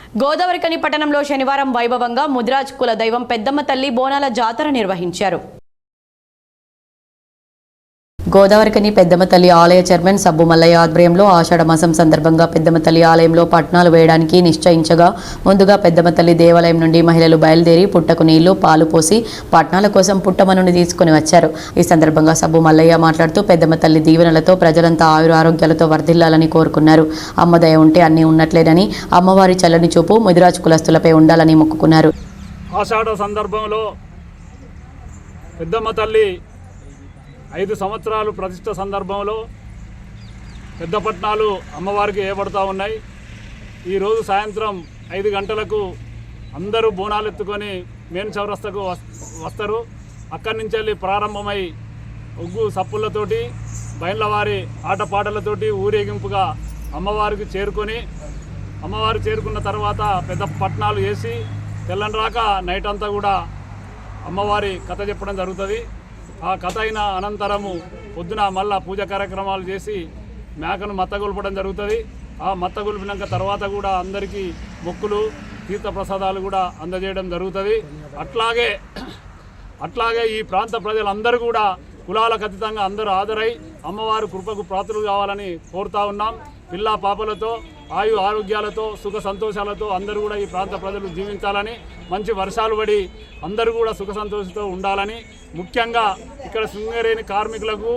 గోదావరికని పట్టణంలో శనివారం వైభవంగా ముదిరాజ్ కుల దైవం పెద్దమ్మ తల్లి బోనాల జాతర నిర్వహించారు. గోదావరికని పెద్దమ్మ తల్లి ఆలయ చైర్మన్ సబ్బు మల్లయ్య ఆధ్వర్యంలో ఆషాఢ మాసం సందర్భంగా పెద్దమ్మ తల్లి ఆలయంలో పట్నాలు వేయడానికి నిశ్చయించగా ముందుగా పెద్దమ్మ తల్లి దేవాలయం నుండి మహిళలు బయలుదేరి పుట్టకు నీళ్లు పాలు పోసి పట్నాల కోసం పుట్టమనుని తీసుకుని వచ్చారు. ఈ సందర్భంగా సబ్బు మల్లయ్య మాట్లాడుతూ పెద్దమ్మ తల్లి దీవెనలతో ప్రజలంతా ఆయురారోగ్యాలతో వర్ధిల్లాలని కోరుకున్నారు. అమ్మదయ ఉంటే అన్నీ ఉన్నట్లేనని అమ్మవారి చల్లని చూపు ముదిరాజ్ కులస్తులపై ఉండాలని మొక్కుకున్నారు. ఆషాఢ సందర్భంలో పెద్దమ్మ తల్లి 5 సంవత్సరాలు ప్రతిష్ట సందర్భంలో పెద్ద పట్నాలు అమ్మవారికి ఏర్పడుతూ ఉన్నాయి. ఈరోజు సాయంత్రం 5 గంటలకు అందరూ బోనాలు ఎత్తుకొని మెయిన్ చౌరస్తకు వస్తారు. అక్కడి నుంచి వెళ్ళి ప్రారంభమై ఒగ్గు సప్పులతోటి బయళ్ళవారి ఆటపాటలతోటి ఊరేగింపుగా అమ్మవారికి చేరుకొని అమ్మవారు చేరుకున్న తర్వాత పెద్ద పట్నాలు వేసి తెల్లని రాక నైట్ అంతా కూడా అమ్మవారి కథ చెప్పడం జరుగుతుంది. ఆ కథ అయిన అనంతరము పొద్దున మళ్ళా పూజ కార్యక్రమాలు చేసి మేకను మత్తగొల్పడం జరుగుతుంది. ఆ మత్తగొల్పినాక తర్వాత కూడా అందరికీ మొక్కులు తీర్థప్రసాదాలు కూడా అందజేయడం జరుగుతుంది. అట్లాగే ఈ ప్రాంత ప్రజలందరూ కూడా కులాలకు అతీతంగా అందరూ హాజరై అమ్మవారి కృపకు పాత్రలు కావాలని కోరుతా ఉన్నాం. పిల్లా పాపలతో ఆయు ఆరోగ్యాలతో సుఖ సంతోషాలతో అందరూ కూడా ఈ ప్రాంత ప్రజలు జీవించాలని, మంచి వర్షాలు పడి అందరూ కూడా సుఖ సంతోషంతో ఉండాలని, ముఖ్యంగా ఇక్కడ శృంగరేణి కార్మికులకు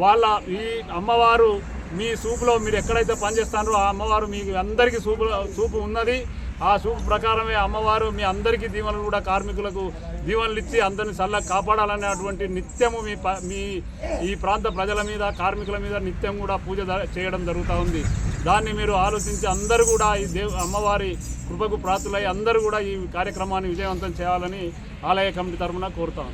వాళ్ళ ఈ అమ్మవారు మీ సూపులో మీరు ఎక్కడైతే పనిచేస్తారో ఆ అమ్మవారు మీకు అందరికీ సూపు ఉన్నది. ఆ సూపు ప్రకారమే అమ్మవారు మీ అందరికీ దీవెనలు కూడా కార్మికులకు దీవెనలు ఇచ్చి అందరిని చల్లగా కాపాడాలనేటువంటి నిత్యము మీ ఈ ప్రాంత ప్రజల మీద కార్మికుల మీద నిత్యం కూడా పూజ చేయడం జరుగుతూ ఉంది. దాన్ని మీరు ఆలోచించి అందరూ కూడా ఈ అమ్మవారి కృపకు ప్రాతులై అందరూ కూడా ఈ కార్యక్రమాన్ని విజయవంతం చేయాలని ఆలయ కమిటీ తరఫున కోరుతాం.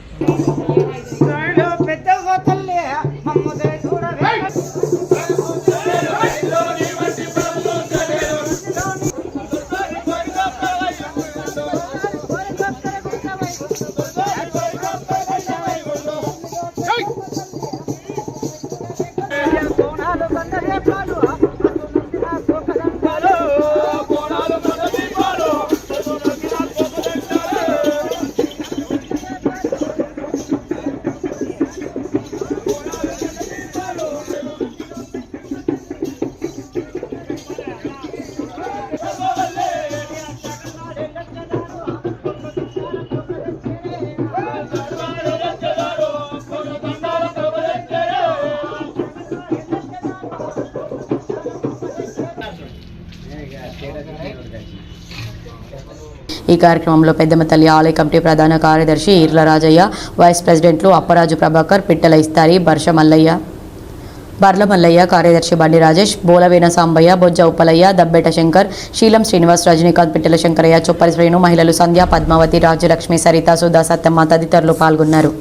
ఈ కార్యక్రమంలో పెద్దమ్మ తల్లి ఆలయ కమిటీ ప్రధాన కార్యదర్శి ఈర్ల రాజయ్య, వైస్ ప్రెసిడెంట్లు అప్పరాజు ప్రభాకర్, పిట్టల ఇస్తారి, బర్ల మల్లయ్య, కార్యదర్శి బండి రాజేష్, బోలవేన సాంబయ్య, బొజ్జ ఉప్పలయ్య, దబ్బెట శంకర్, శీలం శ్రీనివాస్, రజనీకాంత్, పిట్టల శంకరయ్య, చొప్పరి శ్రేణు, మహిళలు సంధ్య, పద్మావతి, రాజ్యలక్ష్మి, సరిత, సుధా, సత్తమ్మ తదితరులు పాల్గొన్నారు.